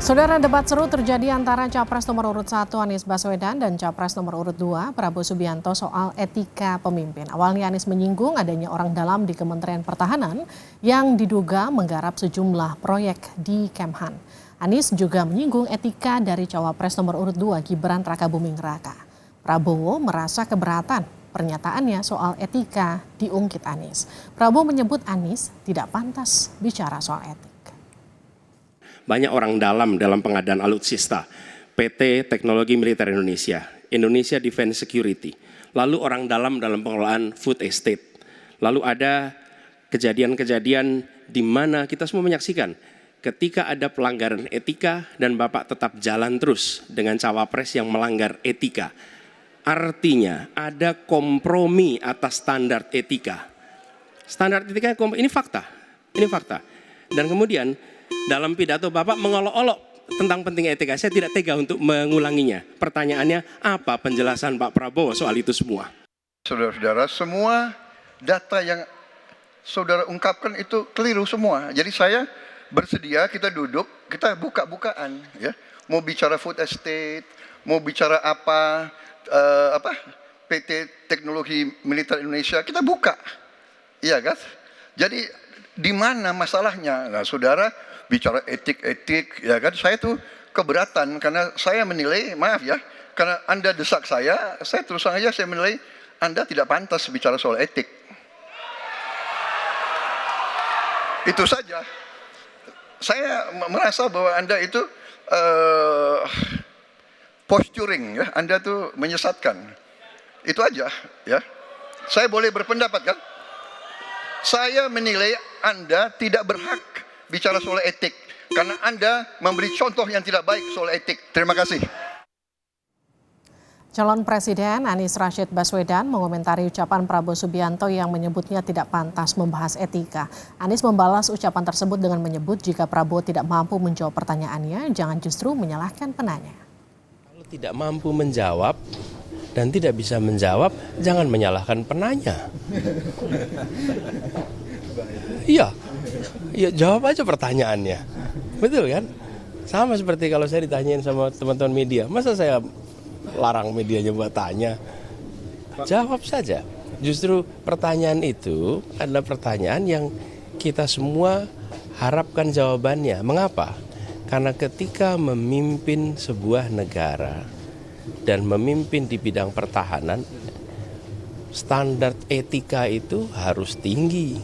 Saudara, debat seru terjadi antara Capres nomor urut 1 Anies Baswedan dan Capres nomor urut 2 Prabowo Subianto soal etika pemimpin. Awalnya Anies menyinggung adanya orang dalam di Kementerian Pertahanan yang diduga menggarap sejumlah proyek di Kemhan. Anies juga menyinggung etika dari Cawapres nomor urut 2 Gibran Rakabuming Raka. Prabowo merasa keberatan pernyataannya soal etika diungkit Anies. Prabowo menyebut Anies tidak pantas bicara soal etik. Banyak orang dalam pengadaan alutsista, PT Teknologi Militer Indonesia, Indonesia Defense Security, lalu orang dalam pengelolaan food estate. Lalu ada kejadian-kejadian di mana kita semua menyaksikan ketika ada pelanggaran etika dan Bapak tetap jalan terus dengan cawapres yang melanggar etika. Artinya ada kompromi atas standar etika. Standar etika ini fakta, Dan kemudian dalam pidato Bapak mengolok-olok tentang pentingnya etika. Saya tidak tega untuk mengulanginya. Pertanyaannya, apa penjelasan Pak Prabowo soal itu semua? Saudara-saudara, semua data yang saudara ungkapkan itu keliru semua. Jadi saya bersedia kita duduk, kita buka-bukaan, ya. Mau bicara food estate, mau bicara PT Teknologi Militer Indonesia, kita buka, iya kan? Jadi di mana masalahnya? Nah, saudara bicara etik, ya kan? Saya tuh keberatan karena saya menilai, maaf ya, karena Anda desak saya terus terang aja saya menilai Anda tidak pantas bicara soal etik. Itu saja. Saya merasa bahwa Anda itu posturing, ya. Anda tuh menyesatkan. Itu aja, ya. Saya boleh berpendapat kan? Saya menilai Anda tidak berhak bicara soal etik karena Anda memberi contoh yang tidak baik soal etik. Terima kasih. Calon Presiden Anies Rashid Baswedan mengomentari ucapan Prabowo Subianto yang menyebutnya tidak pantas membahas etika. Anies membalas ucapan tersebut dengan menyebut jika Prabowo tidak mampu menjawab pertanyaannya, jangan justru menyalahkan penanya. Kalau tidak mampu menjawab dan tidak bisa menjawab, jangan menyalahkan penanya. Iya, jawab aja pertanyaannya. Betul kan? Sama seperti kalau saya ditanyain sama teman-teman media, masa saya larang medianya buat tanya? Jawab saja. Justru pertanyaan itu adalah pertanyaan yang kita semua harapkan jawabannya. Mengapa? Karena ketika memimpin sebuah negara dan memimpin di bidang pertahanan, standar etika itu harus tinggi.